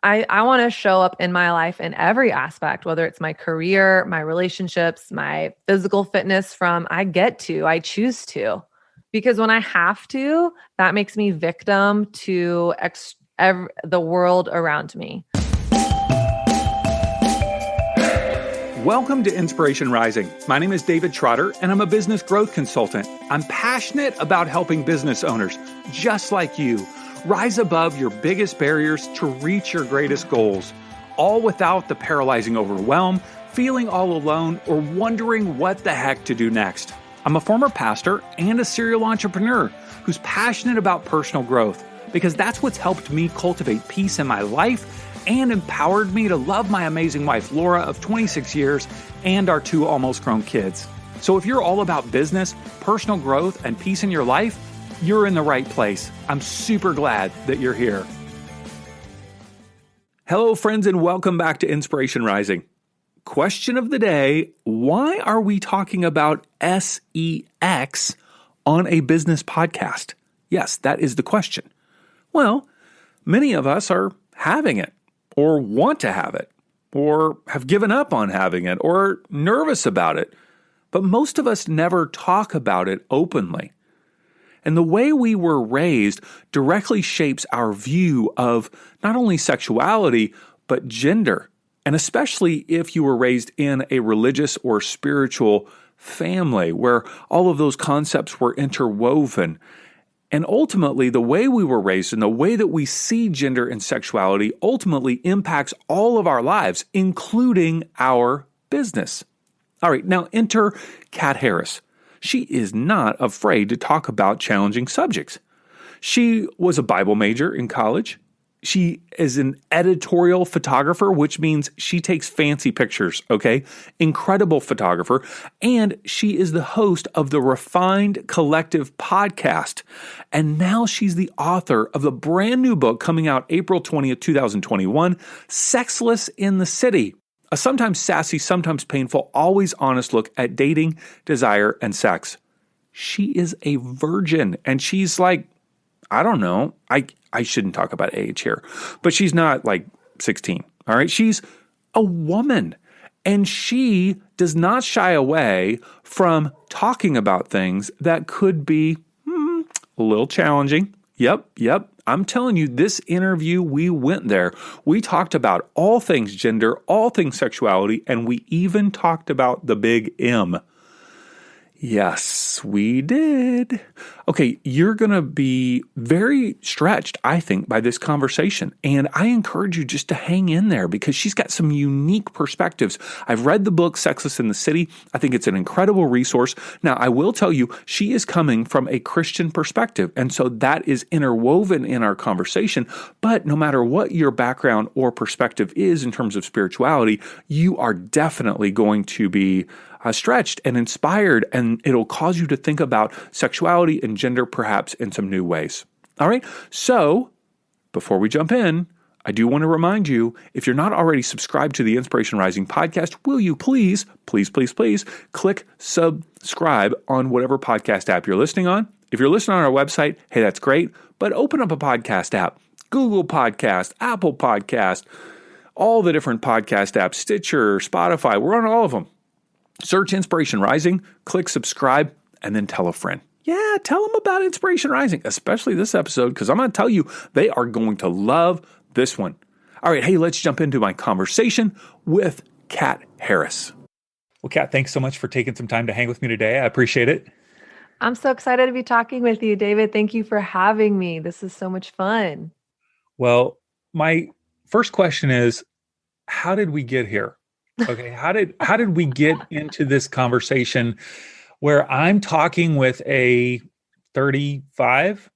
I want to show up in my life in every aspect, whether it's my career, my relationships, my physical fitness I choose to. Because when I have to, that makes me victim to the world around me. Welcome to Inspiration Rising. My name is David Trotter, and I'm a business growth consultant. I'm passionate about helping business owners, just like you, rise above your biggest barriers to reach your greatest goals, all without the paralyzing overwhelm, feeling all alone, or wondering what the heck to do next. I'm a former pastor and a serial entrepreneur who's passionate about personal growth because that's what's helped me cultivate peace in my life and empowered me to love my amazing wife, Laura, of 26 years, and our 2 almost grown kids. So if you're all about business, personal growth, and peace in your life, you're in the right place. I'm super glad that you're here. Hello, friends, and welcome back to Inspiration Rising. Question of the day, why are we talking about sex on a business podcast? Yes, that is the question. Well, many of us are having it, or want to have it, or have given up on having it, or nervous about it. But most of us never talk about it openly. And the way we were raised directly shapes our view of not only sexuality, but gender. And especially if you were raised in a religious or spiritual family where all of those concepts were interwoven. And ultimately, the way we were raised and the way that we see gender and sexuality ultimately impacts all of our lives, including our business. All right, now enter Kat Harris. She is not afraid to talk about challenging subjects. She was a Bible major in college. She is an editorial photographer, which means she takes fancy pictures, okay? Incredible photographer. And she is the host of the Refined Collective podcast. And now she's the author of the brand new book coming out April 20th, 2021, Sexless in the City, a sometimes sassy, sometimes painful, always honest look at dating, desire, and sex. She is a virgin, and she's like, I don't know, I shouldn't talk about age here, but she's not like 16, all right? She's a woman, and she does not shy away from talking about things that could be a little challenging. Yep. I'm telling you, this interview, we went there. We talked about all things gender, all things sexuality, and we even talked about the big M. Yes, we did. Okay, you're going to be very stretched, I think, by this conversation. And I encourage you just to hang in there because she's got some unique perspectives. I've read the book, Sexless in the City. I think it's an incredible resource. Now, I will tell you, she is coming from a Christian perspective. And so that is interwoven in our conversation. But no matter what your background or perspective is in terms of spirituality, you are definitely going to be stretched and inspired, and it'll cause you to think about sexuality and gender perhaps in some new ways. All right, so before we jump in, I do want to remind you, if you're not already subscribed to the Inspiration Rising podcast, will you please click subscribe on whatever podcast app you're listening on. If you're listening on our website, hey, that's great, but open up a podcast app, Google Podcast, Apple Podcast, all the different podcast apps, Stitcher, Spotify, we're on all of them. Search Inspiration Rising, click subscribe, and then tell a friend. Yeah, tell them about Inspiration Rising, especially this episode, because I'm going to tell you, they are going to love this one. All right, hey, let's jump into my conversation with Kat Harris. Well, Kat, thanks so much for taking some time to hang with me today. I appreciate it. I'm so excited to be talking with you, David. Thank you for having me. This is so much fun. Well, my first question is, how did we get here? Okay, how did we get into this conversation where I'm talking with a 35?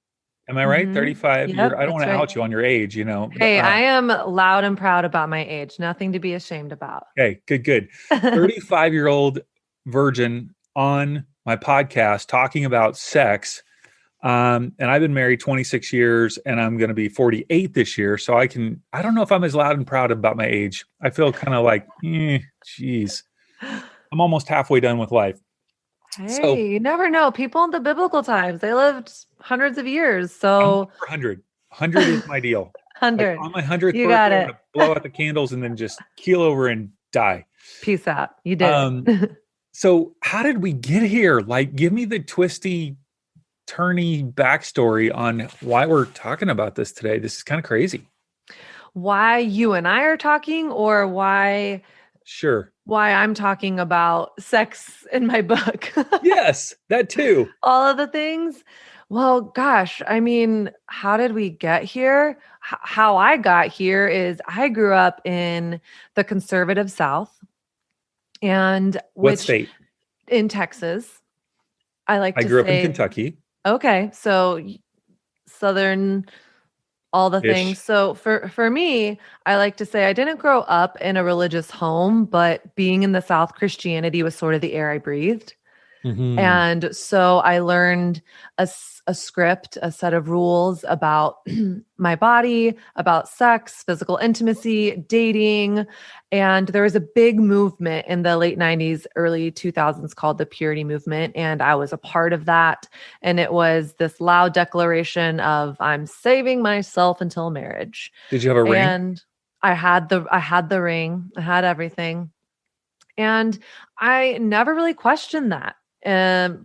Am I right? 35. Yep, I don't want to out you on your age, you know. Hey, I am loud and proud about my age. Nothing to be ashamed about. Okay, good. 35-year-old virgin on my podcast talking about sex. And I've been married 26 years and I'm going to be 48 this year. So I don't know if I'm as loud and proud about my age. I feel kind of like, geez, I'm almost halfway done with life. Hey, you never know. People in the biblical times, they lived hundreds of years. So 100 is my deal. Like 100. on my 100th You got birthday, I'm it. going to blow out the candles and then just keel over and die. Peace out. You did Um, it. so how did we get here? Like, give me the twisty, turny backstory on why we're talking about this today. This is kind of crazy. Why you and I are talking, or Sure. why I'm talking about sex in my book. Yes, that too. All of the things. Well, gosh, I mean, how did we get here? How I got here is I grew up in the conservative South, and What which state? in Texas, I like I to grew up in say, Kentucky okay, so Southern, all the things. ish. So for me, I like to say I didn't grow up in a religious home, but being in the South, Christianity was sort of the air I breathed. Hmm. And so I learned a script, a set of rules about my body, about sex, physical intimacy, dating. And there was a big movement in the late 90s, early 2000s called the purity movement. And I was a part of that. And it was this loud declaration of, I'm saving myself until marriage. Did you have a ring? And I had the ring, I had everything. And I never really questioned that.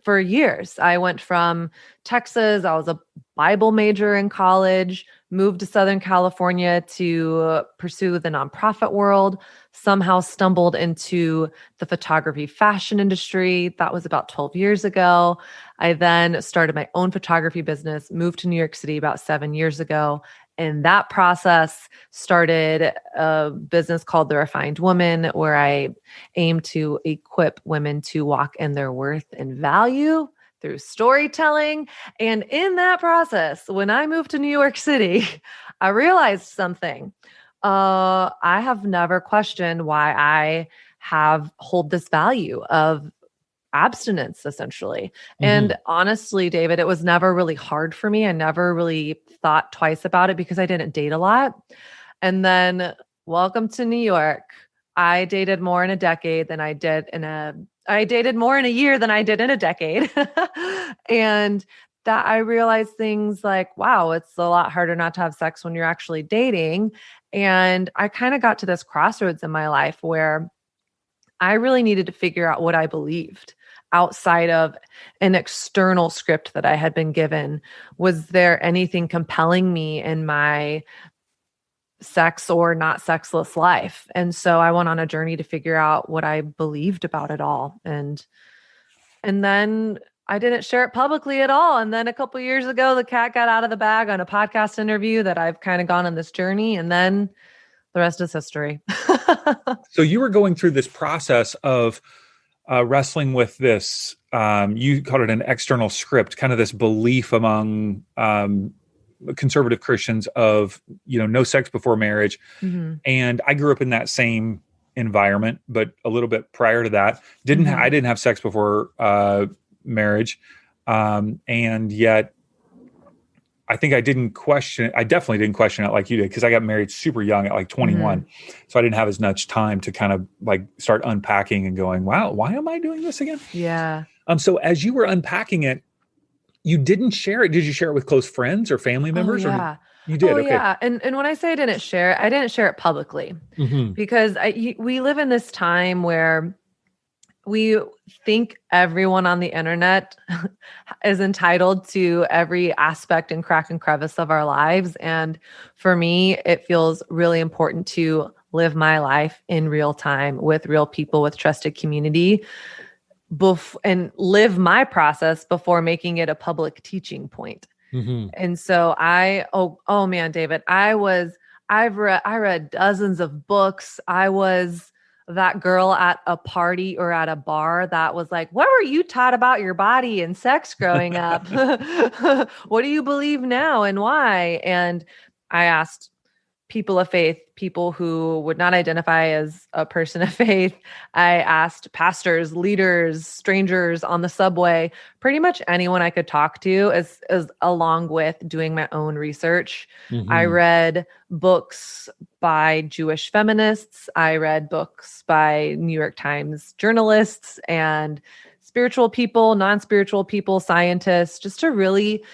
For years, I went from Texas. I was a Bible major in college, moved to Southern California to pursue the nonprofit world, somehow stumbled into the photography fashion industry. That was about 12 years ago. I then started my own photography business, moved to New York City about 7 years ago. And that process started a business called The Refined Woman, where I aim to equip women to walk in their worth and value through storytelling. And in that process, when I moved to New York City, I realized something. I have never questioned why I have hold this value of abstinence, essentially. Hmm. And honestly, David, it was never really hard for me. I never really thought twice about it because I didn't date a lot. And then welcome to New York. I dated more in a decade than I dated more in a year than I did in a decade. And that I realized things like, wow, it's a lot harder not to have sex when you're actually dating. And I kind of got to this crossroads in my life where I really needed to figure out what I believed outside of an external script that I had been given. Was there anything compelling me in my sex or not sexless life? And so I went on a journey to figure out what I believed about it all. And then I didn't share it publicly at all. And then a couple years ago, the cat got out of the bag on a podcast interview that I've kind of gone on this journey. And then the rest is history. So you were going through this process of wrestling with this. You called it an external script, kind of this belief among conservative Christians of no sex before marriage. Hmm. And I grew up in that same environment, but a little bit prior to that, I Hmm. didn't have sex before marriage, and yet I think I didn't question it. I definitely didn't question it like you did because I got married super young at like 21. Hmm. So I didn't have as much time to kind of like start unpacking and going, wow, why am I doing this again? Yeah. So as you were unpacking it, you didn't share it. Did you share it with close friends or family Oh members or yeah. you Oh did? Okay. yeah. And when I say I didn't share it, I didn't share it publicly Hmm. because we live in this time where we think everyone on the internet is entitled to every aspect and crack and crevice of our lives. And for me, it feels really important to live my life in real time with real people, with trusted community, and live my process before making it a public teaching point. Hmm. And so oh man, David, I read dozens of books. I was that girl at a party or at a bar that was like, what were you taught about your body and sex growing up? What do you believe now and why? And I asked people of faith, people who would not identify as a person of faith. I asked pastors, leaders, strangers on the subway, pretty much anyone I could talk to, as along with doing my own research. I Hmm. read books by Jewish feminists. I read books by New York Times journalists and spiritual people, non-spiritual people, scientists, just to really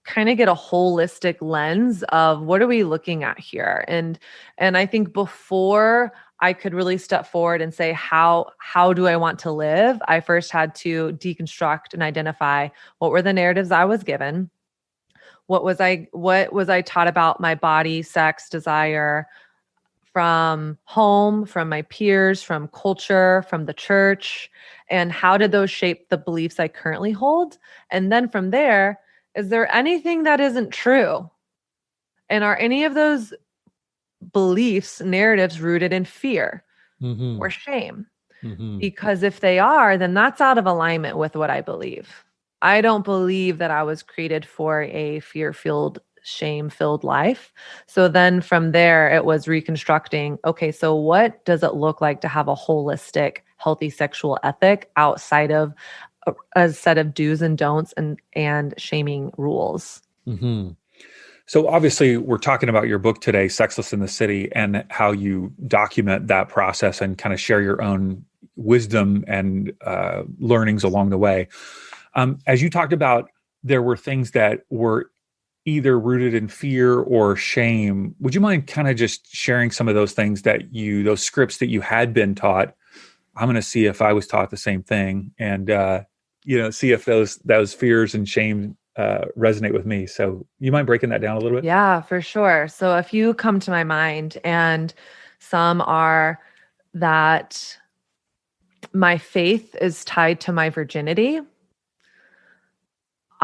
kind of get a holistic lens of what are we looking at here. And I think before I could really step forward and say, how do I want to live? I first had to deconstruct and identify what were the narratives I was given. What was I taught about my body, sex, desire from home, from my peers, from culture, from the church, and how did those shape the beliefs I currently hold? And then from there, is there anything that isn't true? And are any of those beliefs, narratives rooted in fear or shame? Because if they are, then that's out of alignment with what I believe. I don't believe that I was created for a fear-filled, shame-filled life. So then from there, it was reconstructing, okay, so what does it look like to have a holistic, healthy sexual ethic outside of a set of do's and don'ts and shaming rules? So obviously we're talking about your book today, Sexless in the City, and how you document that process and kind of share your own wisdom and learnings along the way. As you talked about, there were things that were either rooted in fear or shame. Would you mind kind of just sharing some of those things those scripts that you had been taught? I'm going to see if I was taught the same thing and, see if those fears and shame resonate with me. So you mind breaking that down a little bit? Yeah, for sure. So a few come to my mind, and some are that my faith is tied to my virginity.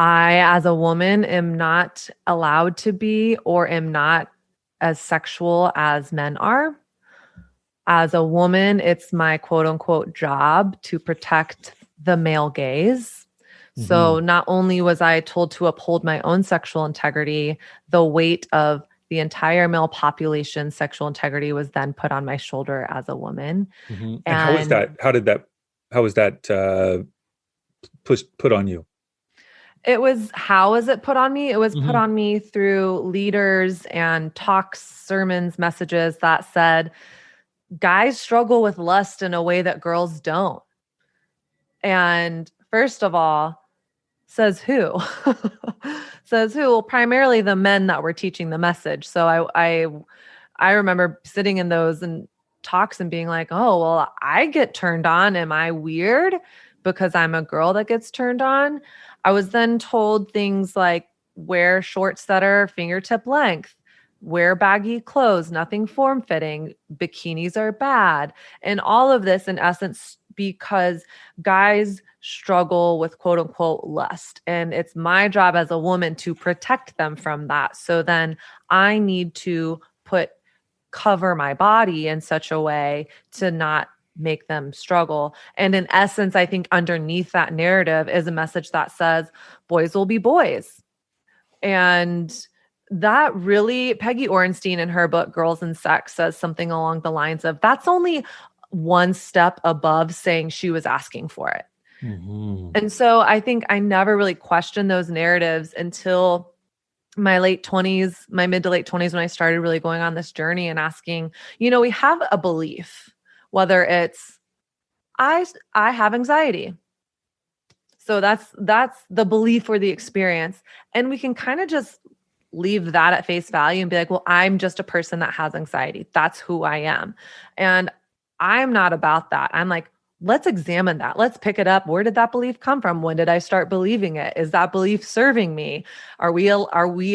I, as a woman, am not allowed to be or am not as sexual as men are. As a woman, it's my quote unquote job to protect the male gaze. So not only was I told to uphold my own sexual integrity, the weight of the entire male population's sexual integrity was then put on my shoulder as a woman. And how was that? How was that put on you? How was it put on me? It was put on me through leaders and talks, sermons, messages that said, guys struggle with lust in a way that girls don't. And first of all, says who? Says who? Well, primarily the men that were teaching the message. So I remember sitting in those and talks and being like, oh, well, I get turned on. Am I weird because I'm a girl that gets turned on? I was then told things like wear shorts that are fingertip length, wear baggy clothes, nothing form-fitting, bikinis are bad. And all of this, in essence, because guys struggle with quote unquote lust. And it's my job as a woman to protect them from that. So then I need to cover my body in such a way to not make them struggle. And in essence, I think underneath that narrative is a message that says boys will be boys. And that really, Peggy Orenstein in her book, Girls and Sex, says something along the lines of, that's only one step above saying she was asking for it. And so I think I never really questioned those narratives until my mid to late 20s, when I started really going on this journey and asking, we have a belief, whether it's I have anxiety. So that's the belief or the experience. And we can kind of just leave that at face value and be like, well, I'm just a person that has anxiety. That's who I am. And I'm not about that. I'm like, let's examine that. Let's pick it up. Where did that belief come from? When did I start believing it? Is that belief serving me? Are we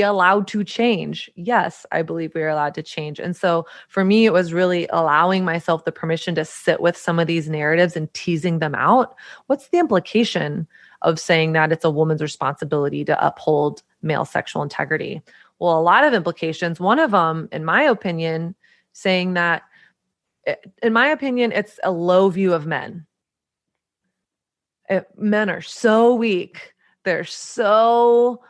allowed to change? Yes, I believe we are allowed to change. And so for me, it was really allowing myself the permission to sit with some of these narratives and teasing them out. What's the implication of saying that it's a woman's responsibility to uphold male sexual integrity? Well, a lot of implications. One of them, in my opinion, saying that it's a low view of men. Men are so weak. They're so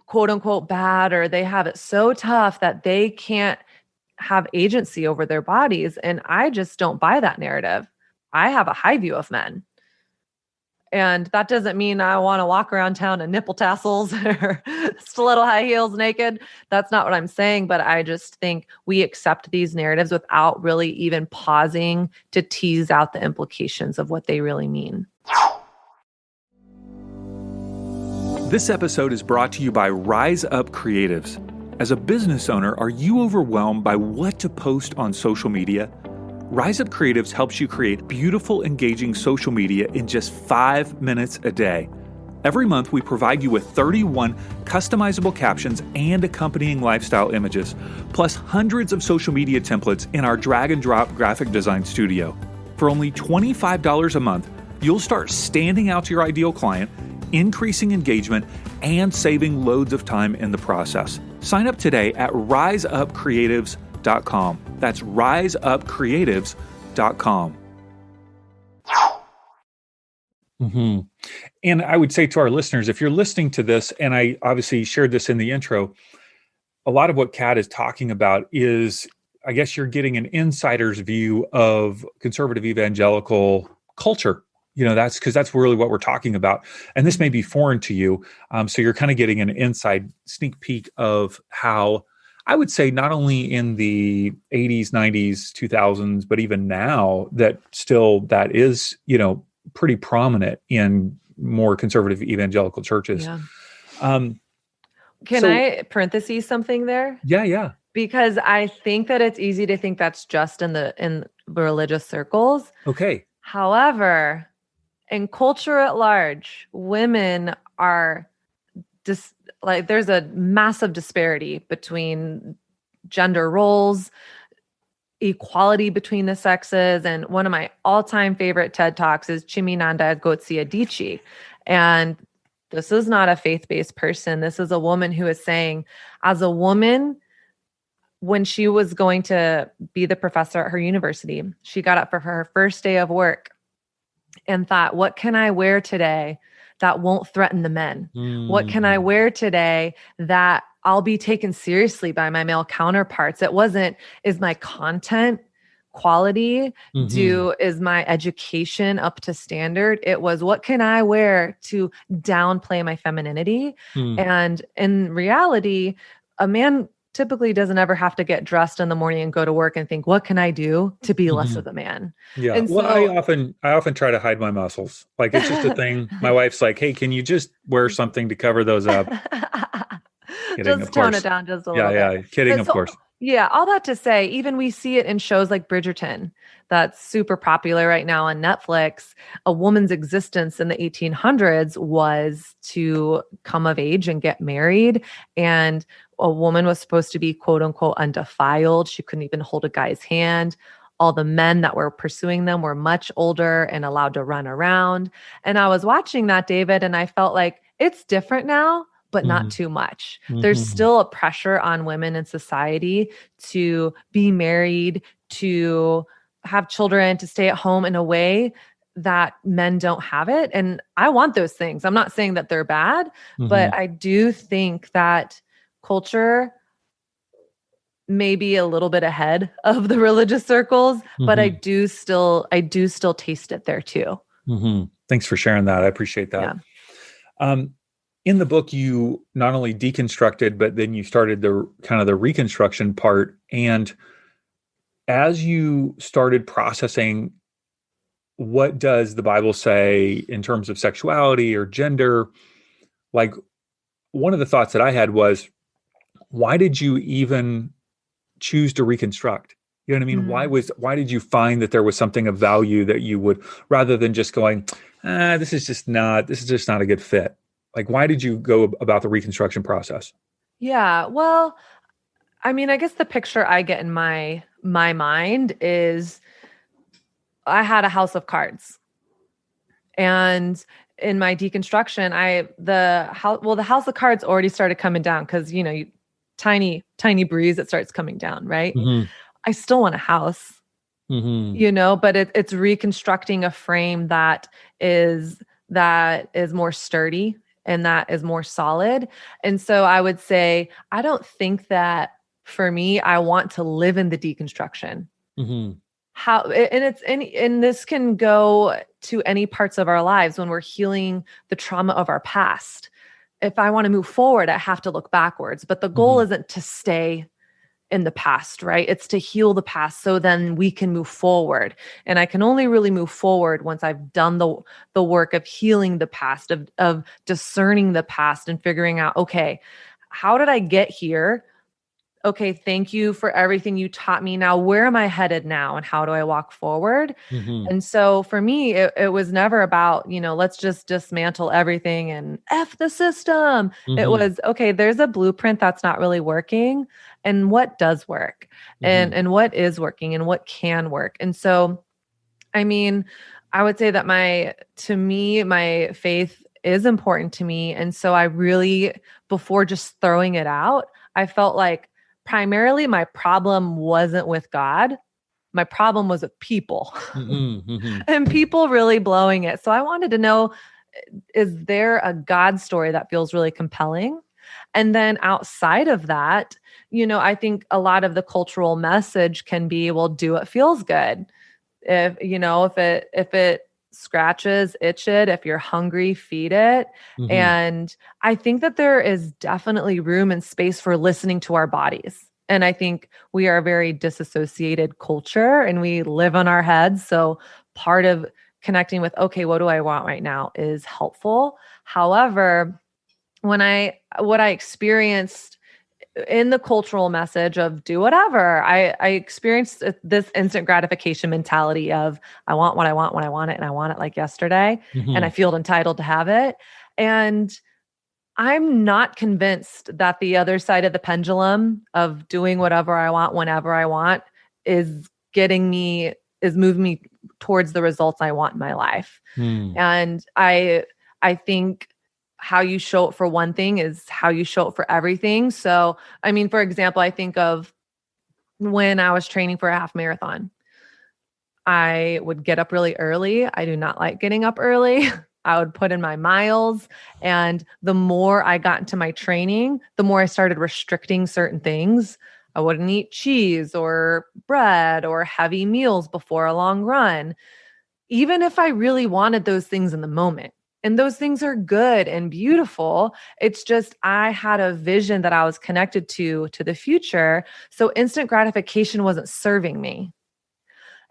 quote unquote bad, or they have it so tough that they can't have agency over their bodies. And I just don't buy that narrative. I have a high view of men. And that doesn't mean I want to walk around town in nipple tassels or stiletto high heels naked. That's not what I'm saying. But I just think we accept these narratives without really even pausing to tease out the implications of what they really mean. This episode is brought to you by Rise Up Creatives. As a business owner, are you overwhelmed by what to post on social media? Rise Up Creatives helps you create beautiful, engaging social media in just 5 minutes a day. Every month, we provide you with 31 customizable captions and accompanying lifestyle images, plus hundreds of social media templates in our drag and drop graphic design studio. For only $25 a month, you'll start standing out to your ideal client, increasing engagement, and saving loads of time in the process. Sign up today at riseupcreatives.com. That's riseupcreatives.com. Mm-hmm. And I would say to our listeners, if you're listening to this, and I obviously shared this in the intro, a lot of what Kat is talking about is, I guess you're getting an insider's view of conservative evangelical culture. That's because that's really what we're talking about. And this may be foreign to you. So you're kind of getting an inside sneak peek of how, I would say, not only in the 80s, 90s, 2000s, but even now that is, pretty prominent in more conservative evangelical churches. Yeah. Can I parentheses something there? Yeah. Because I think that it's easy to think that's just in religious circles. Okay. However, in culture at large, women are there's a massive disparity between gender roles, equality between the sexes. And one of my all-time favorite TED Talks is Chimamanda Ngozi Adichie. And this is not a faith-based person. This is a woman who is saying, as a woman, when she was going to be the professor at her university, she got up for her first day of work and thought, what can I wear today that won't threaten the men? What can I wear today that I'll be taken seriously by my male counterparts? It wasn't, is my content quality? Is my education up to standard? It was, what can I wear to downplay my femininity? And in reality, a man typically doesn't ever have to get dressed in the morning and go to work and think, what can I do to be less of a man? Yeah. And well, I often try to hide my muscles. Like, it's just a thing. My wife's like, hey, can you just wear something to cover those up? Kidding, just tone it down just a little bit. Yeah. Kidding, of course. Yeah. All that to say, even we see it in shows like Bridgerton, that's super popular right now on Netflix. A woman's existence in the 1800s was to come of age and get married. And a woman was supposed to be, quote unquote, undefiled. She couldn't even hold a guy's hand. All the men that were pursuing them were much older and allowed to run around. And I was watching that, David, and I felt like it's different now, but not too much. There's still a pressure on women in society to be married, to have children, to stay at home in a way that men don't have it. And I want those things. I'm not saying that they're bad, but I do think that culture may be a little bit ahead of the religious circles, but I do still taste it there too. Thanks for sharing that. I appreciate that. Yeah. In the book, you not only deconstructed, but then you started the kind of the reconstruction part. And as you started processing, what does the Bible say in terms of sexuality or gender? Like, one of the thoughts that I had was, why did you even choose to reconstruct? You know what I mean? Why did you find that there was something of value that you would, rather than just going, this is just not a good fit? Like, why did you go about the reconstruction process? Yeah, well, I mean, I guess the picture I get in my mind is I had a house of cards. And in my deconstruction, the house of cards already started coming down because, tiny breeze, it starts coming down, right? I still want a house, but it's reconstructing a frame that is more sturdy and that is more solid. And so I would say, I don't think that for me, I want to live in the deconstruction. And this can go to any parts of our lives when we're healing the trauma of our past. If I want to move forward, I have to look backwards, but the goal isn't to stay in the past, right? It's to heal the past so then we can move forward. And I can only really move forward once I've done the work of healing the past, of discerning the past and figuring out, okay, how did I get here? Okay, thank you for everything you taught me. Now, where am I headed now and how do I walk forward? Mm-hmm. And so for me, it was never about, let's just dismantle everything and F the system. It Mm-hmm. was, okay, there's a blueprint that's not really working and what does work Mm-hmm. and what is working and what can work. And so, I mean, I would say that to me, my faith is important to me. And so I really, before just throwing it out, I felt like primarily my problem wasn't with God. My problem was with people Mm-hmm. Mm-hmm. and people really blowing it. So I wanted to know, is there a God story that feels really compelling? And then outside of that, I think a lot of the cultural message can be, well, do what feels good. If it scratches, itch it. If you're hungry, feed it. Mm-hmm. And I think that there is definitely room and space for listening to our bodies. And I think we are a very disassociated culture and we live on our heads. So part of connecting with, okay, what do I want right now is helpful. However, what I experienced in the cultural message of do whatever, I experienced this instant gratification mentality of I want what I want when I want it and I want it like yesterday and I Mm-hmm. feel entitled to have it. And I'm not convinced that the other side of the pendulum of doing whatever I want whenever I want is moving me towards the results I want in my life. Mm-hmm. And I think how you show up for one thing is how you show up for everything. So, I mean, for example, I think of when I was training for a half marathon. I would get up really early. I do not like getting up early. I would put in my miles. And the more I got into my training, the more I started restricting certain things. I wouldn't eat cheese or bread or heavy meals before a long run, even if I really wanted those things in the moment. And those things are good and beautiful. It's just I had a vision that I was connected to the future. So instant gratification wasn't serving me.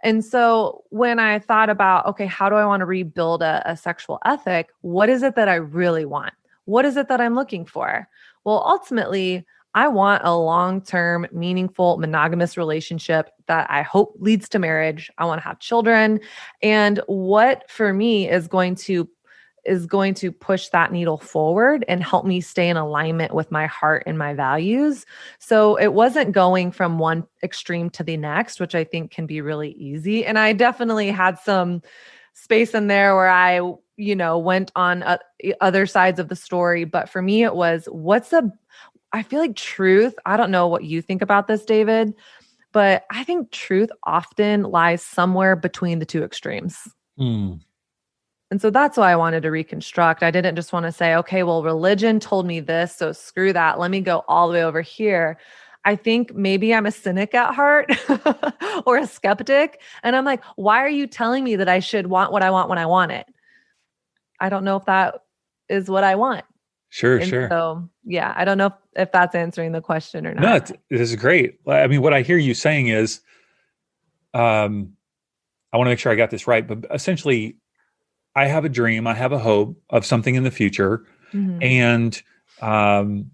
And so when I thought about, okay, how do I want to rebuild a sexual ethic? What is it that I really want? What is it that I'm looking for? Well, ultimately, I want a long-term, meaningful, monogamous relationship that I hope leads to marriage. I want to have children. And what for me is going to push that needle forward and help me stay in alignment with my heart and my values. So it wasn't going from one extreme to the next, which I think can be really easy. And I definitely had some space in there where I, went on other sides of the story. But for me, it was I feel like truth. I don't know what you think about this, David, but I think truth often lies somewhere between the two extremes. Mm-hmm. And so that's why I wanted to reconstruct. I didn't just want to say, okay, well, religion told me this, so screw that. Let me go all the way over here. I think maybe I'm a cynic at heart or a skeptic. And I'm like, why are you telling me that I should want what I want when I want it? I don't know if that is what I want. Sure, And sure. so, yeah, I don't know if that's answering the question or No, not. this is great. I mean, what I hear you saying is, I want to make sure I got this right, but essentially, I have a dream, I have a hope of something in the future, Mm-hmm. and um,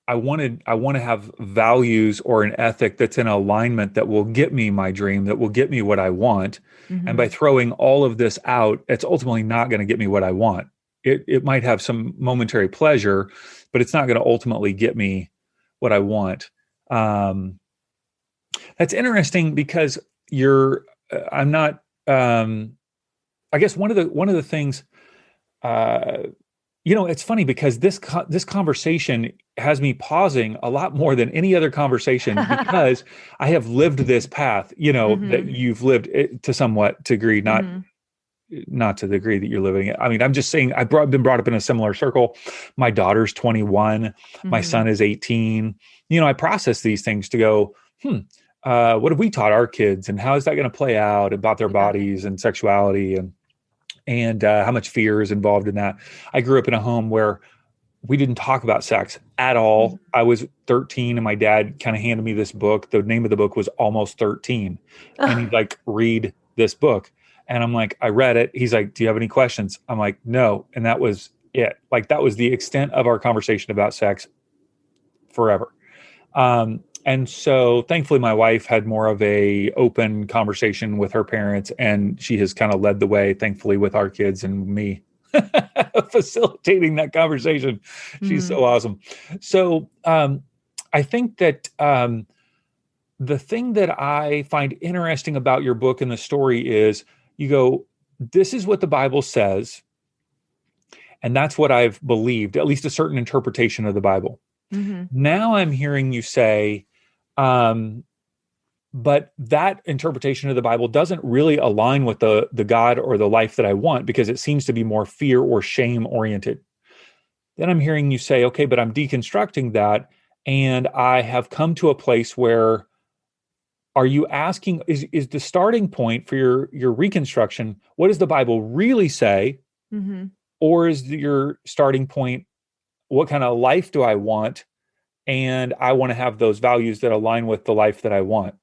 I want to have values or an ethic that's in alignment that will get me my dream, that will get me what I want. And by Mm-hmm. throwing all of this out, it's ultimately not going to get me what I want. It might have some momentary pleasure, but it's not going to ultimately get me what I want. Um, that's interesting because I'm not. I guess one of the things. Uh, it's funny because this conversation has me pausing a lot more than any other conversation because I have lived this path, that Mm-hmm. you've lived it to somewhat degree, Mm-hmm. not to the degree that you're living it. I mean, I'm just saying been brought up in a similar circle. My daughter's 21, my Mm-hmm. son is 18. I process these things to go, what have we taught our kids, and how is that going to play out about their Yeah. bodies and sexuality and how much fear is involved in that. I grew up in a home where we didn't talk about sex at all. I was 13 and my dad kind of handed me this book. The name of the book was Almost 13. And he's like, read this book. And I'm like, I read it. He's like, do you have any questions? I'm like, no. And that was it. Like, that was the extent of our conversation about sex forever. And so thankfully my wife had more of a open conversation with her parents, and she has kind of led the way, thankfully, with our kids and me facilitating that conversation. She's so awesome. So, I think that, the thing that I find interesting about your book and the story is you go, this is what the Bible says. And that's what I've believed, at least a certain interpretation of the Bible. Now I'm hearing you say, but that interpretation of the Bible doesn't really align with the God or the life that I want, because it seems to be more fear or shame oriented. Then I'm hearing you say, okay, but I'm deconstructing that, and I have come to a place where, are you asking, is the starting point for your reconstruction, what does the Bible really say? Or is your starting point, what kind of life do I want? And I want to have those values that align with the life that I want.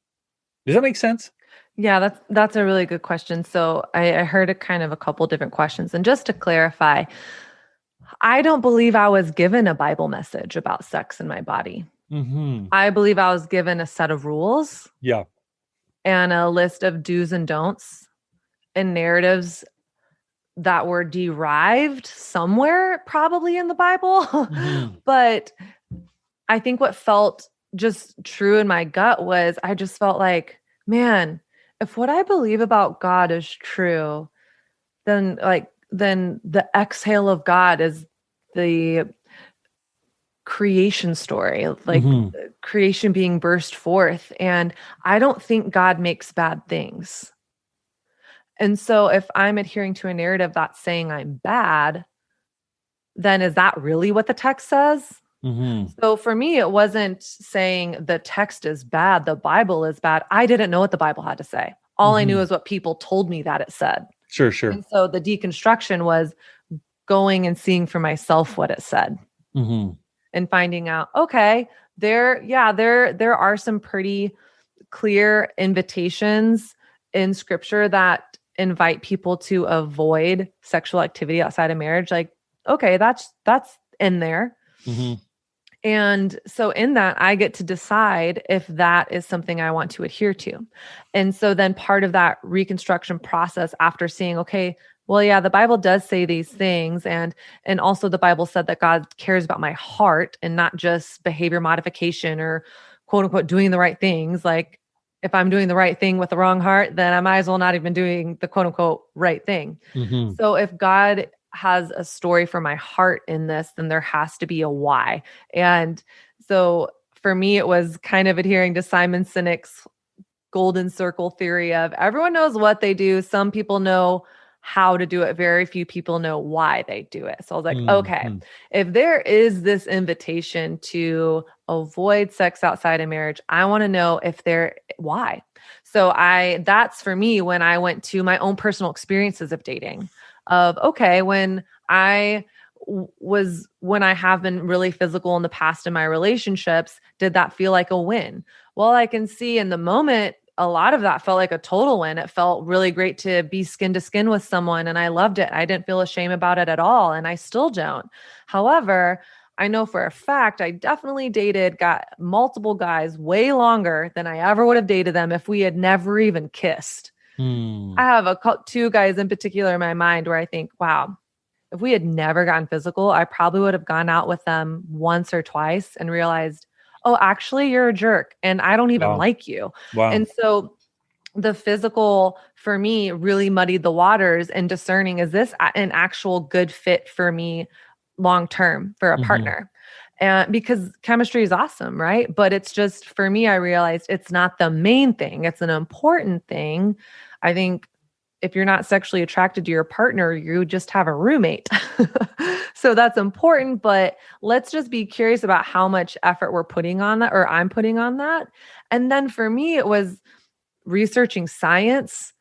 Does that make sense? Yeah, that's a really good question. So I heard a couple different questions. And just to clarify, I don't believe I was given a Bible message about sex in my body. I believe I was given a set of rules. Yeah. And a list of do's and don'ts and narratives that were derived somewhere, probably in the Bible. But I think what felt just true in my gut was, I just felt like, man, if what I believe about God is true, then the exhale of God is the creation story, like creation being burst forth. And I don't think God makes bad things. And so if I'm adhering to a narrative that's saying I'm bad, then is that really what the text says? So for me, it wasn't saying the text is bad, the Bible is bad. I didn't know what the Bible had to say. All I knew is what people told me that it said. Sure. And so the deconstruction was going and seeing for myself what it said. And finding out, okay, there are some pretty clear invitations in scripture that invite people to avoid sexual activity outside of marriage. Like, okay, that's in there. And so in that, I get to decide if that is something I want to adhere to. And so then part of that reconstruction process, after seeing, okay, well, yeah, the Bible does say these things. And also the Bible said that God cares about my heart and not just behavior modification or quote unquote doing the right things. Like, if I'm doing the right thing with the wrong heart, then I might as well not even doing the quote unquote right thing. So if God has a story for my heart in this, then there has to be a why. And so for me, it was kind of adhering to Simon Sinek's golden circle theory of everyone knows what they do. Some people know how to do it. Very few people know why they do it. So I was like, okay, if there is this invitation to avoid sex outside of marriage, I want to know why. So that's for me when I went to my own personal experiences of dating. Of, okay, when I have been really physical in the past in my relationships, did that feel like a win? Well, I can see in the moment, a lot of that felt like a total win. It felt really great to be skin to skin with someone, and I loved it. I didn't feel ashamed about it at all, and I still don't. However, I know for a fact I definitely got multiple guys way longer than I ever would have dated them if we had never even kissed. I have two guys in particular in my mind where I think, wow, if we had never gotten physical, I probably would have gone out with them once or twice and realized, oh, actually, you're a jerk and I don't even like you. And so the physical for me really muddied the waters and discerning, is this an actual good fit for me long-term for a partner? And because chemistry is awesome, right? But it's just, for me, I realized it's not the main thing. It's an important thing. I think if you're not sexually attracted to your partner, you just have a roommate. So that's important, but let's just be curious about how much effort we're putting on that, or I'm putting on that. And then for me, it was researching science.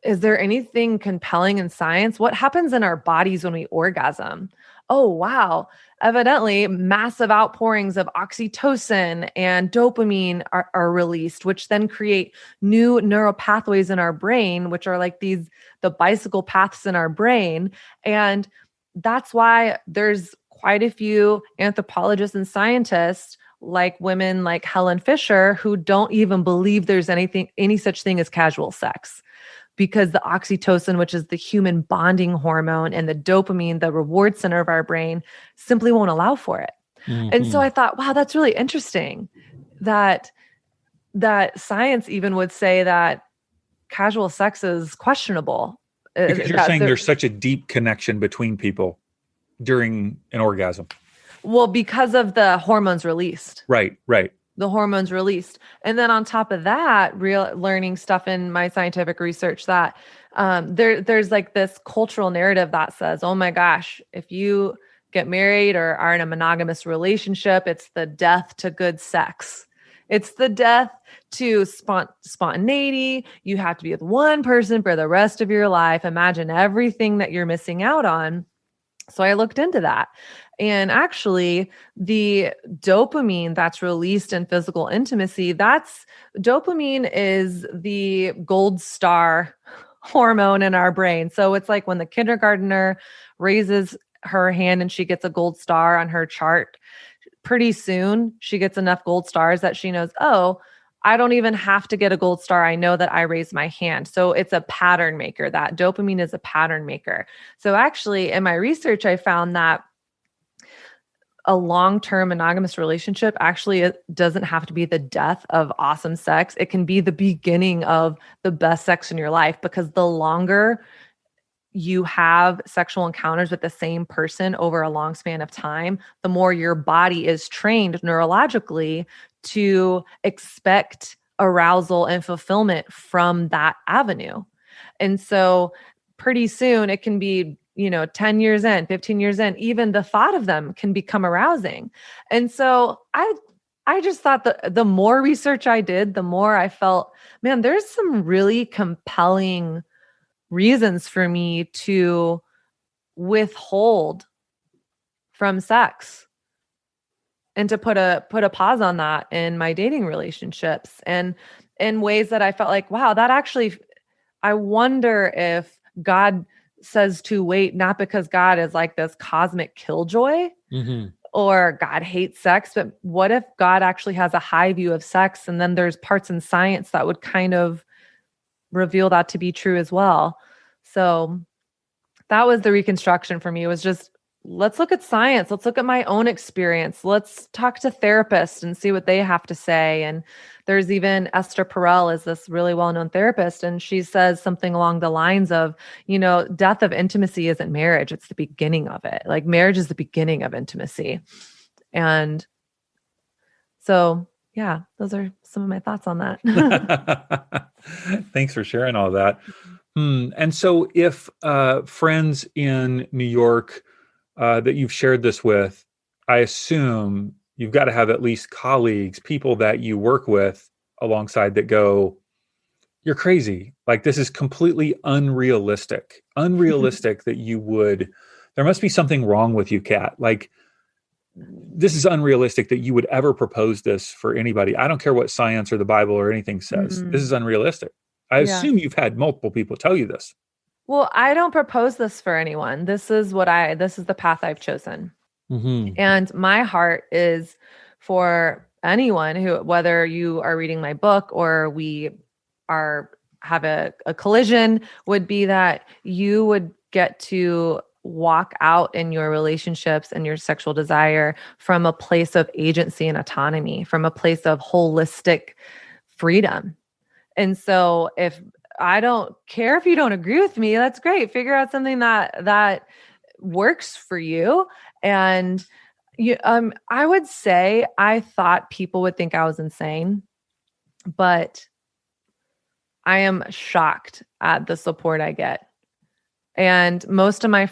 Is there anything compelling in science? What happens in our bodies when we orgasm? oh, wow, evidently massive outpourings of oxytocin and dopamine are released, which then create new neural pathways in our brain, which are like the bicycle paths in our brain. And that's why there's quite a few anthropologists and scientists like women like Helen Fisher who don't even believe there's any such thing as casual sex, because the oxytocin, which is the human bonding hormone, and the dopamine, the reward center of our brain, simply won't allow for it. And so I thought, wow, that's really interesting that science even would say that casual sex is questionable. Because you're saying there's such a deep connection between people during an orgasm. Well, because of the hormones released. Right. The hormones released. And then on top of that, learning stuff in my scientific research that there's like this cultural narrative that says, oh my gosh, if you get married or are in a monogamous relationship, it's the death to good sex. It's the death to spontaneity. You have to be with one person for the rest of your life. Imagine everything that you're missing out on. So I looked into that. And actually, the dopamine that's released in physical intimacy, dopamine is the gold star hormone in our brain. So it's like when the kindergartner raises her hand and she gets a gold star on her chart, pretty soon she gets enough gold stars that she knows, oh, I don't even have to get a gold star. I know that I raised my hand. So it's a pattern maker. That dopamine is a pattern maker. So actually, in my research, I found that a long-term monogamous relationship actually doesn't have to be the death of awesome sex. It can be the beginning of the best sex in your life, because the longer you have sexual encounters with the same person over a long span of time, the more your body is trained neurologically to expect arousal and fulfillment from that avenue. And so pretty soon it can be, 10 years in, 15 years in, even the thought of them can become arousing. And so I just thought that the more research I did, the more I felt, man, there's some really compelling reasons for me to withhold from sex and to put a pause on that in my dating relationships, and in ways that I felt like, wow, that actually, I wonder if God says to wait, not because God is like this cosmic killjoy or God hates sex, but what if God actually has a high view of sex? And then there's parts in science that would kind of reveal that to be true as well. So that was the reconstruction for me. It was just, let's look at science. Let's look at my own experience. Let's talk to therapists and see what they have to say. And there's even Esther Perel is this really well-known therapist. And she says something along the lines of, death of intimacy isn't marriage. It's the beginning of it. Like marriage is the beginning of intimacy. And so, yeah, those are some of my thoughts on that. Thanks for sharing all that. And so if friends in New York that you've shared this with, I assume you've got to have at least colleagues, people that you work with alongside that go, you're crazy. Like, this is completely unrealistic that there must be something wrong with you, Kat. Like, this is unrealistic that you would ever propose this for anybody. I don't care what science or the Bible or anything says. This is unrealistic. I assume you've had multiple people tell you this. Well, I don't propose this for anyone. This is the path I've chosen. And my heart is for anyone who, whether you are reading my book or we have a collision, would be that you would get to walk out in your relationships and your sexual desire from a place of agency and autonomy, from a place of holistic freedom. And so if I don't care if you don't agree with me, that's great. Figure out something that works for you. And I would say I thought people would think I was insane, but I am shocked at the support I get. And most of my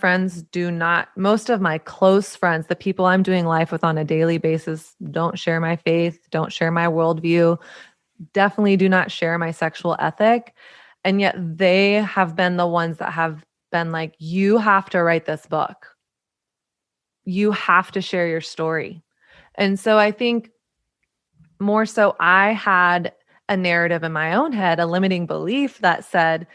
close friends, the people I'm doing life with on a daily basis, don't share my faith, don't share my worldview, definitely do not share my sexual ethic. And yet they have been the ones that have been like, you have to write this book. you have to share your story. And so I think more so I had a narrative in my own head, a limiting belief that said,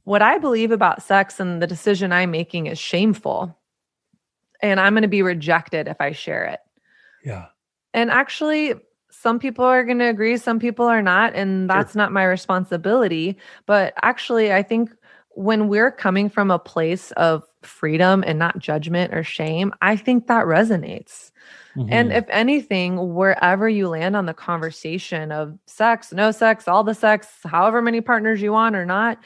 what I believe about sex and the decision I'm making is shameful. And I'm going to be rejected if I share it. Yeah. And actually, some people are going to agree, some people are not. And that's Sure. not my responsibility. But actually, I think when we're coming from a place of freedom and not judgment or shame, I think that resonates. And Mm-hmm. if anything, wherever you land on the conversation of sex, no sex, all the sex, however many partners you want or not,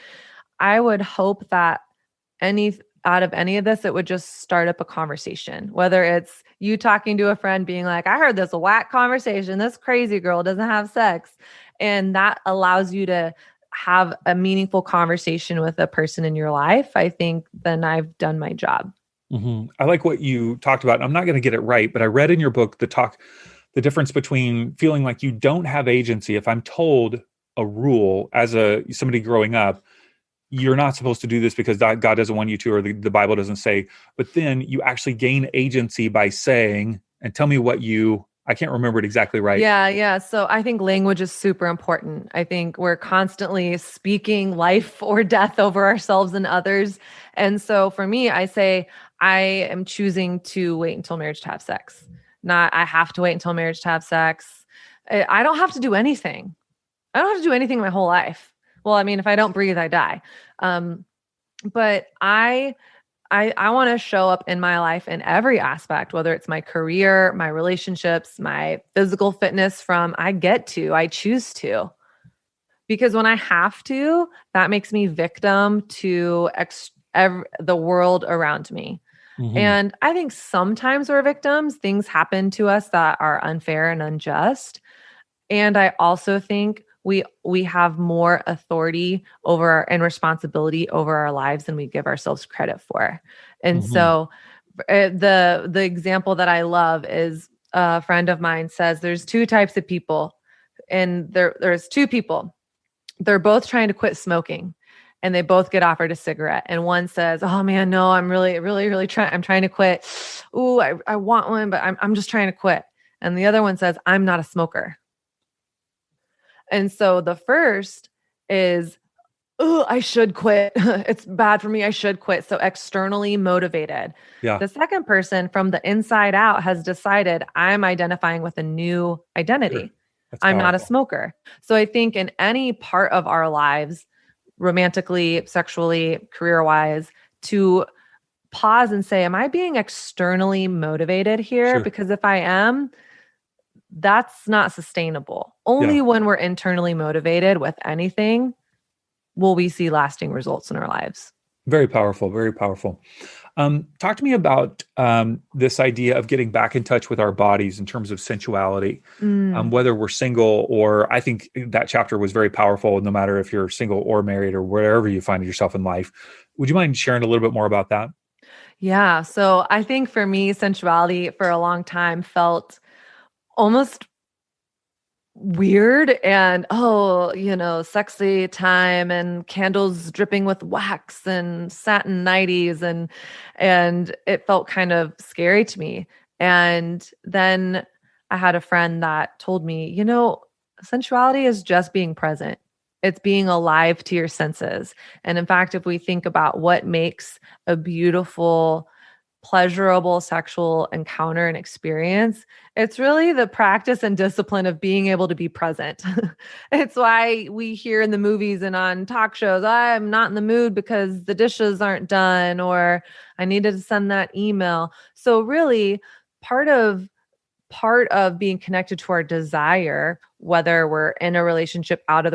I would hope that any out of any of this, it would just start up a conversation, whether it's you talking to a friend being like, I heard this whack conversation, this crazy girl doesn't have sex. And that allows you to have a meaningful conversation with a person in your life. I think then I've done my job. Mm-hmm. I like what you talked about. I'm not going to get it right, but I read in your book the difference between feeling like you don't have agency. If I'm told a rule as somebody growing up, you're not supposed to do this because God doesn't want you to, or the Bible doesn't say, but then you actually gain agency by saying, and tell me I can't remember it exactly right. Yeah. So I think language is super important. I think we're constantly speaking life or death over ourselves and others. And so for me, I say, I am choosing to wait until marriage to have sex. Not, I have to wait until marriage to have sex. I don't have to do anything. I don't have to do anything my whole life. Well, I mean, if I don't breathe, I die. But I want to show up in my life in every aspect, whether it's my career, my relationships, my physical fitness from I choose to. Because when I have to, that makes me victim to the world around me. Mm-hmm. And I think sometimes we're victims. Things happen to us that are unfair and unjust. And I also think we have more authority over and responsibility over our lives than we give ourselves credit for. And Mm-hmm. so the example that I love is a friend of mine says there's two types of people, and there's two people. They're both trying to quit smoking, and they both get offered a cigarette. And one says, "Oh man, no, I'm really, really, really trying. I'm trying to quit. Ooh, I want one, but I'm just trying to quit." And the other one says, "I'm not a smoker." And so the first is, oh, I should quit. It's bad for me. I should quit. So externally motivated. Yeah. The second person from the inside out has decided I'm identifying with a new Sure. identity. That's I'm not a powerful. smoker. So I think in any part of our lives, romantically, sexually, career wise, to pause and say, am I being externally motivated here? Sure. Because if I am, that's not sustainable. Only Yeah. when we're internally motivated with anything will we see lasting results in our lives. Very powerful. Very powerful. Talk to me about this idea of getting back in touch with our bodies in terms of sensuality, Mm, whether we're single or I think that chapter was very powerful, no matter if you're single or married or wherever you find yourself in life. Would you mind sharing a little bit more about that? yeah. So I think for me, sensuality for a long time felt almost weird and sexy time and candles dripping with wax and satin nighties and it felt kind of scary to me. And then I had a friend that told me, sensuality is just being present. It's being alive to your senses. And in fact, if we think about what makes a beautiful pleasurable sexual encounter and experience, it's really the practice and discipline of being able to be present. It's why we hear in the movies and on talk shows, I'm not in the mood because the dishes aren't done, or I needed to send that email. So really part of being connected to our desire, whether we're in a relationship, out of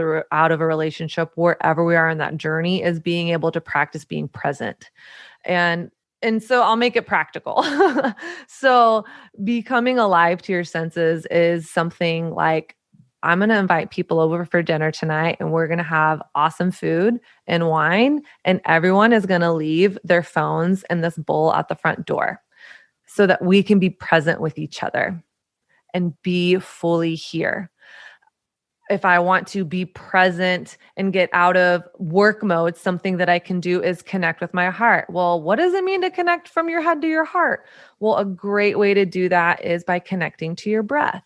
a relationship, wherever we are in that journey, is being able to practice being present. And so I'll make it practical. So becoming alive to your senses is something like, I'm going to invite people over for dinner tonight and we're going to have awesome food and wine, and everyone is going to leave their phones and this bowl at the front door so that we can be present with each other and be fully here. if I want to be present and get out of work mode, something that I can do is connect with my heart. Well, what does it mean to connect from your head to your heart? Well, a great way to do that is by connecting to your breath.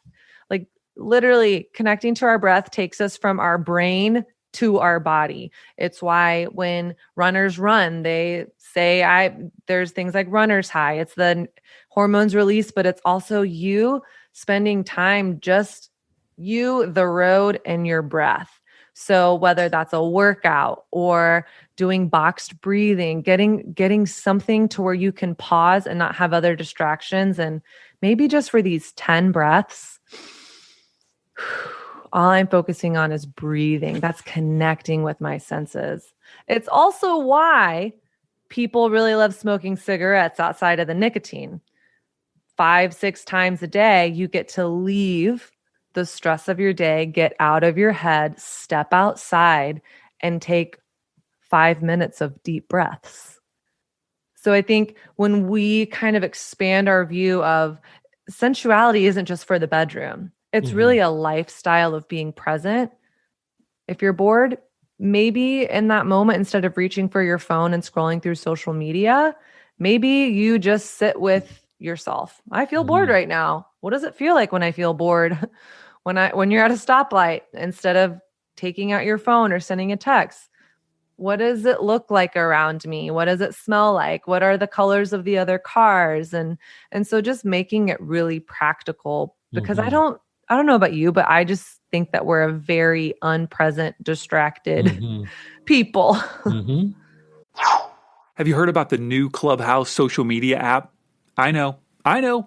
Like literally connecting to our breath takes us from our brain to our body. It's why when runners run, they say there's things like runner's high. It's the hormones release, but it's also you spending time just you, the road, and your breath. So whether that's a workout or doing boxed breathing, getting something to where you can pause and not have other distractions, and maybe just for these 10 breaths, all I'm focusing on is breathing. That's connecting with my senses. It's also why people really love smoking cigarettes outside of the nicotine. 5-6 times a day, you get to leave the stress of your day, get out of your head, step outside, and take 5 minutes of deep breaths. So I think when we kind of expand our view of sensuality isn't just for the bedroom, it's really a lifestyle of being present. If you're bored, maybe in that moment, instead of reaching for your phone and scrolling through social media, maybe you just sit with yourself. I feel bored right now. What does it feel like when I feel bored? When you're at a stoplight, instead of taking out your phone or sending a text, what does it look like around me? What does it smell like? What are the colors of the other cars? And so just making it really practical, because I don't know about you, but I just think that we're a very unpresent, distracted people. Have you heard about the new Clubhouse social media app? I know,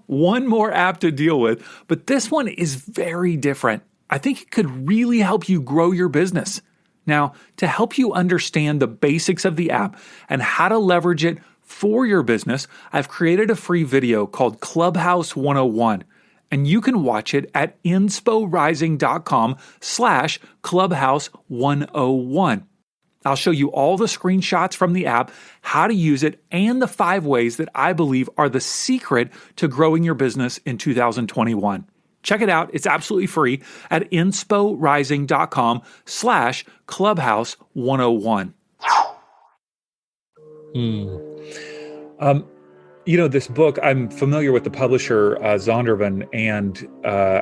one more app to deal with, but this one is very different. I think it could really help you grow your business. Now, to help you understand the basics of the app and how to leverage it for your business, I've created a free video called Clubhouse 101, and you can watch it at insporising.com/Clubhouse101. I'll show you all the screenshots from the app, how to use it, and the 5 ways that I believe are the secret to growing your business in 2021. Check it out. It's absolutely free at insporising.com/Clubhouse101. This book, I'm familiar with the publisher, Zondervan, and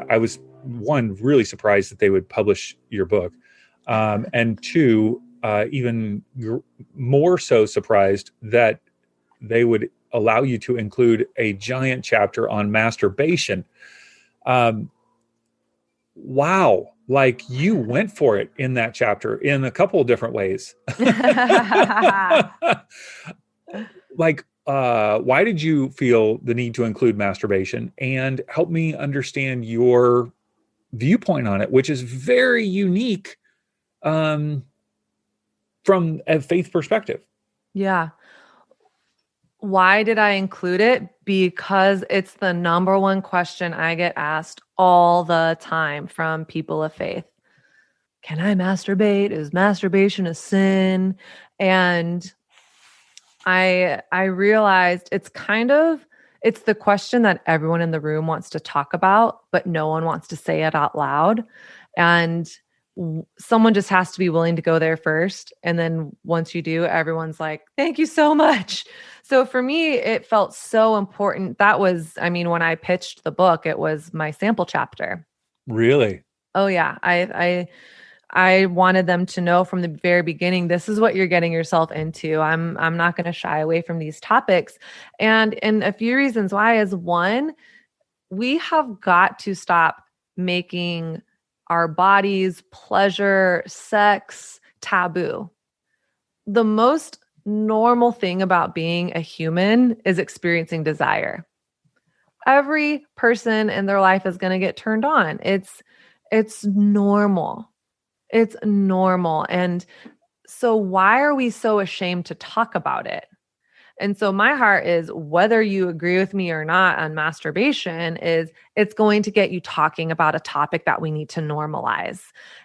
I was, one, really surprised that they would publish your book. And two, even more so surprised that they would allow you to include a giant chapter on masturbation. Wow. Like you went for it in that chapter in a couple of different ways. Why did you feel the need to include masturbation, and help me understand your viewpoint on it, which is very unique from a faith perspective? Yeah. Why did I include it? Because it's the number one question I get asked all the time from people of faith. Can I masturbate? Is masturbation a sin? And I realized it's the question that everyone in the room wants to talk about, but no one wants to say it out loud. And someone just has to be willing to go there first. And then once you do, everyone's like, thank you so much. So for me, it felt so important. That was, when I pitched the book, it was my sample chapter. Really? Oh yeah. I wanted them to know from the very beginning, this is what you're getting yourself into. I'm not going to shy away from these topics. And a few reasons why is, one, we have got to stop making our bodies, pleasure, sex, taboo. The most normal thing about being a human is experiencing desire. Every person in their life is going to get turned on. It's normal. It's normal. And so why are we so ashamed to talk about it? And so my heart is, whether you agree with me or not on masturbation, is it's going to get you talking about a topic that we need to normalize.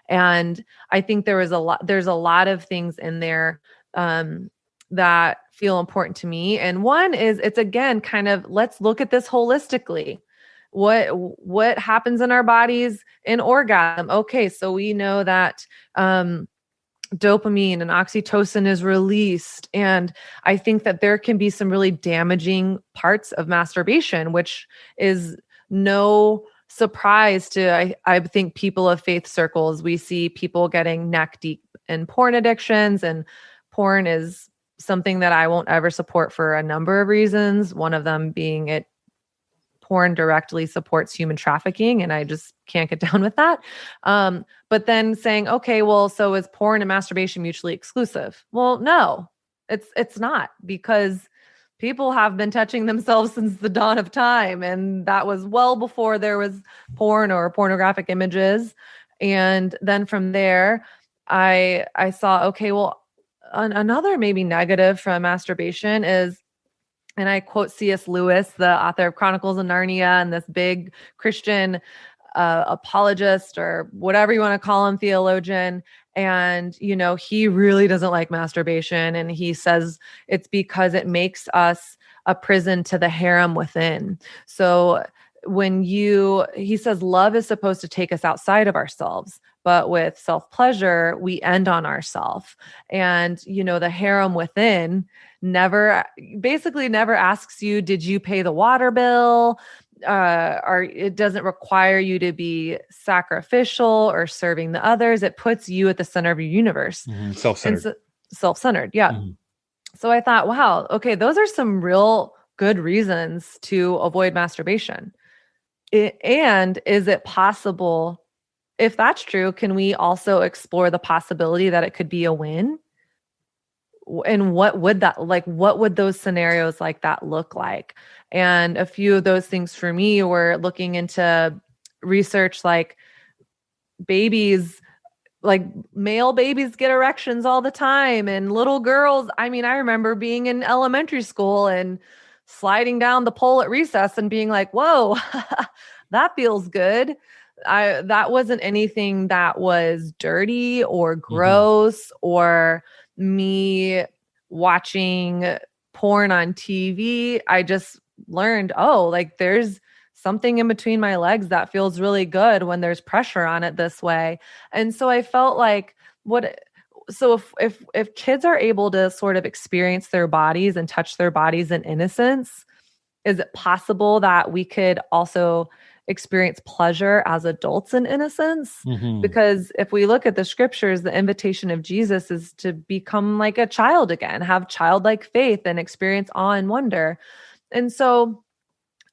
And I think there's a lot of things in there that feel important to me. And one is, it's again, kind of, let's look at this holistically. What happens in our bodies in orgasm? Okay, so we know that dopamine and oxytocin is released. And I think that there can be some really damaging parts of masturbation, which is no surprise to, I think, people of faith circles. We see people getting neck deep in porn addictions, and porn is something that I won't ever support for a number of reasons. One of them being porn directly supports human trafficking, and I just can't get down with that. But then saying, okay, well, so is porn and masturbation mutually exclusive? Well, no, it's not, because people have been touching themselves since the dawn of time, and that was well before there was porn or pornographic images. And then from there, I saw, okay, well, another maybe negative from masturbation is, and I quote C.S. Lewis, the author of Chronicles of Narnia, and this big Christian apologist, or whatever you want to call him, theologian. And, he really doesn't like masturbation. And he says it's because it makes us a prison to the harem within. So he says love is supposed to take us outside of ourselves, but with self-pleasure, we end on ourself. And, the harem within basically never asks you, did you pay the water bill? Or it doesn't require you to be sacrificial or serving the others. It puts you at the center of your universe. Mm-hmm. Self-centered. Self-centered. Yeah. Mm-hmm. So I thought, wow, okay, those are some real good reasons to avoid masturbation. And is it possible, if that's true, can we also explore the possibility that it could be a win? And what would those scenarios like that look like? And a few of those things for me were looking into research, like babies, like male babies get erections all the time, and little girls. I mean, I remember being in elementary school and sliding down the pole at recess and being like, whoa, that feels good. That wasn't anything that was dirty or gross, or me watching porn on TV. I just learned, like there's something in between my legs that feels really good when there's pressure on it this way. And so I felt like if kids are able to sort of experience their bodies and touch their bodies in innocence, is it possible that we could also experience pleasure as adults in innocence? Mm-hmm. Because if we look at the scriptures, the invitation of Jesus is to become like a child again, have childlike faith and experience awe and wonder. And so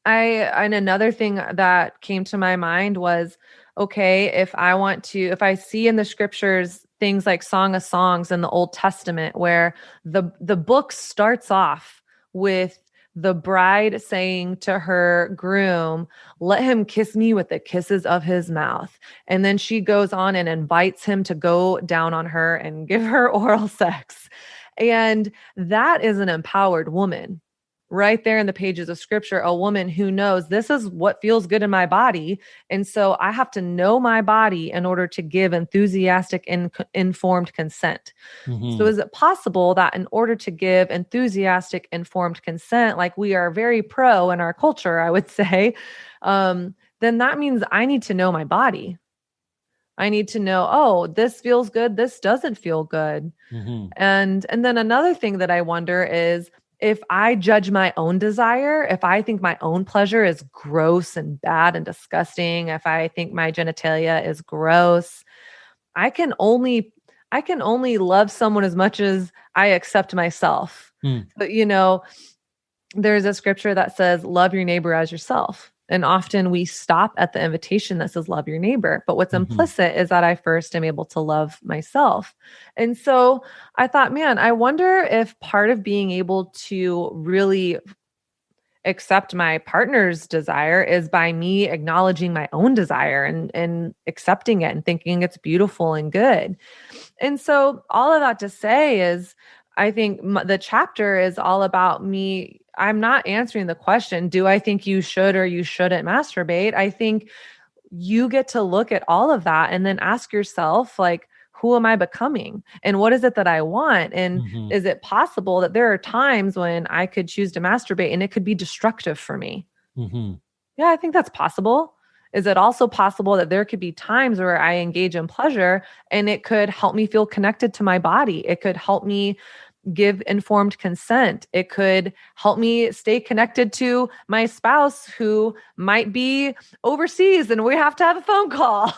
and another thing that came to my mind was, okay, if I see in the scriptures things like Song of Songs in the Old Testament, where the book starts off with the bride saying to her groom, let him kiss me with the kisses of his mouth. And then she goes on and invites him to go down on her and give her oral sex. And that is an empowered woman. Right there in the pages of scripture, a woman who knows this is what feels good in my body. And so I have to know my body in order to give enthusiastic and informed consent. Mm-hmm. So is it possible that in order to give enthusiastic, informed consent, like we are very pro in our culture, I would say, then that means I need to know my body. I need to know, this feels good. This doesn't feel good. Mm-hmm. And then another thing that I wonder is, if I judge my own desire, if I think my own pleasure is gross and bad and disgusting, if I think my genitalia is gross, I can only love someone as much as I accept myself. But, there's a scripture that says, love your neighbor as yourself. And often we stop at the invitation that says, love your neighbor. But what's implicit is that I first am able to love myself. And so I thought, man, I wonder if part of being able to really accept my partner's desire is by me acknowledging my own desire and accepting it and thinking it's beautiful and good. And so all of that to say is, I think the chapter is all about me. I'm not answering the question, do I think you should or you shouldn't masturbate? I think you get to look at all of that and then ask yourself, like, who am I becoming? And what is it that I want? And is it possible that there are times when I could choose to masturbate and it could be destructive for me? Yeah, I think that's possible. Is it also possible that there could be times where I engage in pleasure and it could help me feel connected to my body? It could help me give informed consent. It could help me stay connected to my spouse who might be overseas and we have to have a phone call.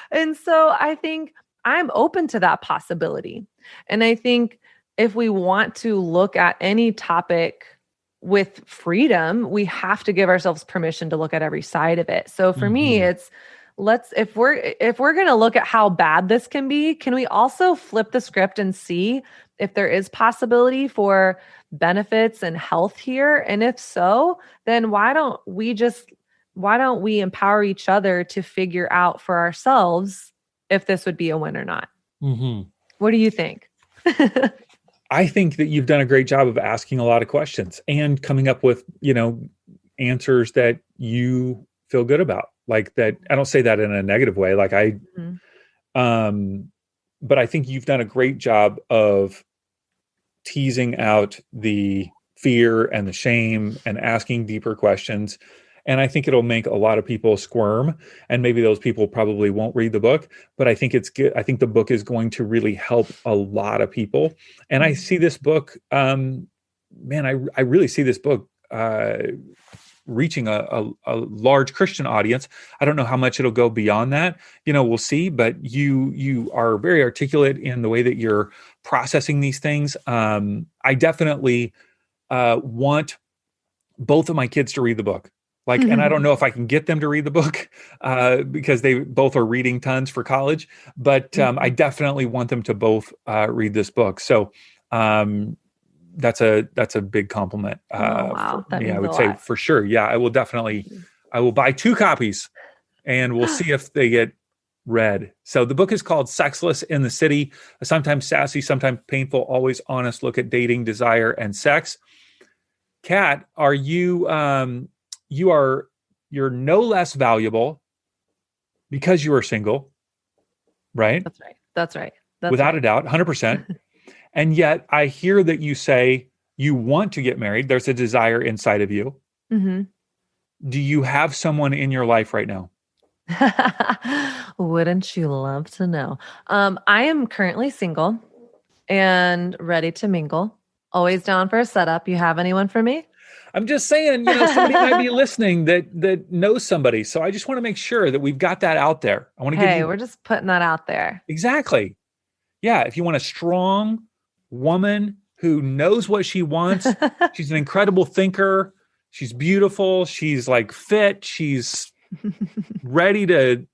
And so I think I'm open to that possibility. And I think if we want to look at any topic with freedom, we have to give ourselves permission to look at every side of it. So for me, it's if we're going to look at how bad this can be, can we also flip the script and see if there is possibility for benefits and health here? And if so, then why don't we empower each other to figure out for ourselves if this would be a win or not? What do you think? I think that you've done a great job of asking a lot of questions and coming up with, answers that you feel good about. Like that, I don't say that in a negative way. Like but I think you've done a great job of teasing out the fear and the shame and asking deeper questions. And I think it'll make a lot of people squirm, and maybe those people probably won't read the book, but I think it's good. I think the book is going to really help a lot of people. And I see this book, I really see this book reaching a large Christian audience. I don't know how much it'll go beyond that. We'll see, but you are very articulate in the way that you're processing these things. I definitely want both of my kids to read the book. And I don't know if I can get them to read the book because they both are reading tons for college, but I definitely want them to both read this book. So that's a big compliment. Wow. For me, I would say for sure. Yeah, I will buy 2 copies and we'll see if they get read. So the book is called Sexless in the City, a sometimes sassy, sometimes painful, always honest look at dating, desire, and sex. Kat, are you're no less valuable because you are single, right? That's right. Without a doubt, 100%. And yet I hear that you say you want to get married. There's a desire inside of you. Do you have someone in your life right now? Wouldn't you love to know? I am currently single and ready to mingle. Always down for a setup. You have anyone for me? I'm just saying, somebody might be listening that knows somebody. So I just want to make sure that we've got that out there. I want to give you. We're just putting that out there. Exactly. Yeah. If you want a strong woman who knows what she wants, she's an incredible thinker. She's beautiful. She's fit. She's ready to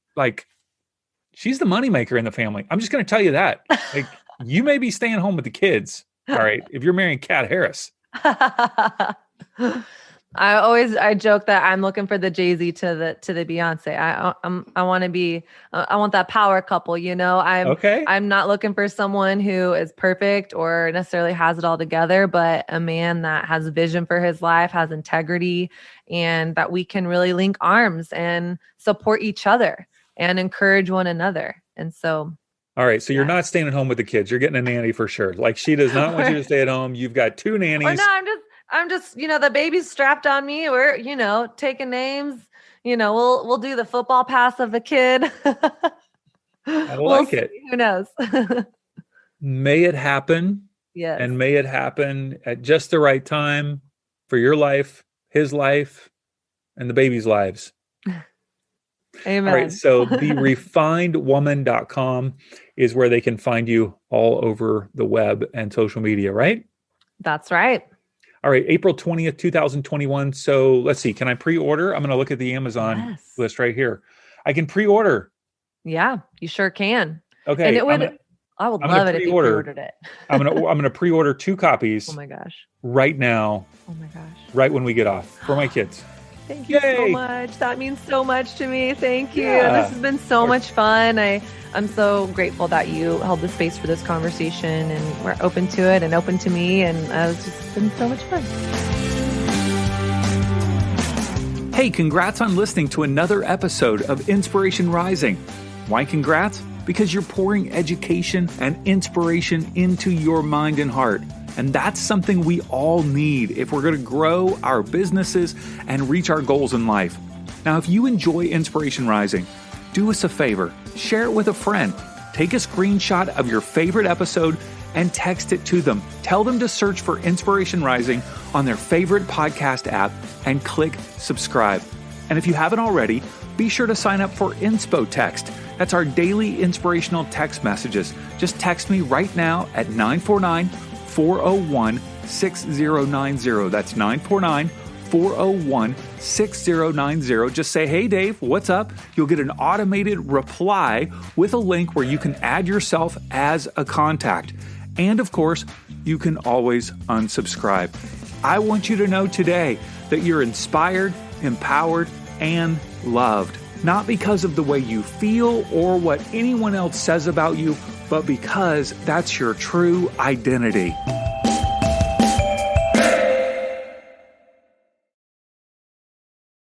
she's the moneymaker in the family. I'm just going to tell you that. You may be staying home with the kids. All right. If you're marrying Kat Harris. I joke that I'm looking for the Jay-Z to the Beyonce. I want to be, I want that power couple, I'm not looking for someone who is perfect or necessarily has it all together, but a man that has a vision for his life, has integrity, and that we can really link arms and support each other and encourage one another. And so. All right. So you're not staying at home with the kids. You're getting a nanny for sure. She does not want you to stay at home. You've got 2 nannies. Or no, I'm just, the baby's strapped on me. We're, taking names, we'll do the football pass of the kid. I like it. Who knows? May it happen. Yes. And may it happen at just the right time for your life, his life, and the baby's lives. Amen. All right. So therefinedwoman.com is where they can find you all over the web and social media, right? That's right. All right. April 20th, 2021. So let's see. Can I pre-order? I'm going to look at the Amazon list right here. I can pre-order. Yeah, you sure can. Okay. And I would love it if you pre-ordered it. I'm going to pre-order 2 copies. Oh my gosh. Right now. Oh my gosh. Right when we get off for my kids. Thank you so much. That means so much to me. Thank you. Yeah. This has been so much fun. I'm so grateful that you held the space for this conversation and we're open to it and open to me. And it's just been so much fun. Hey, congrats on listening to another episode of Inspiration Rising. Why congrats? Because you're pouring education and inspiration into your mind and heart. And that's something we all need if we're going to grow our businesses and reach our goals in life. Now, if you enjoy Inspiration Rising, do us a favor, share it with a friend. Take a screenshot of your favorite episode and text it to them. Tell them to search for Inspiration Rising on their favorite podcast app and click subscribe. And if you haven't already, be sure to sign up for Inspo Text. That's our daily inspirational text messages. Just text me right now at 949-401-6090. That's 949-401-6090. Just say, hey, Dave, what's up? You'll get an automated reply with a link where you can add yourself as a contact. And of course, you can always unsubscribe. I want you to know today that you're inspired, empowered, and loved. Not because of the way you feel or what anyone else says about you, but because that's your true identity.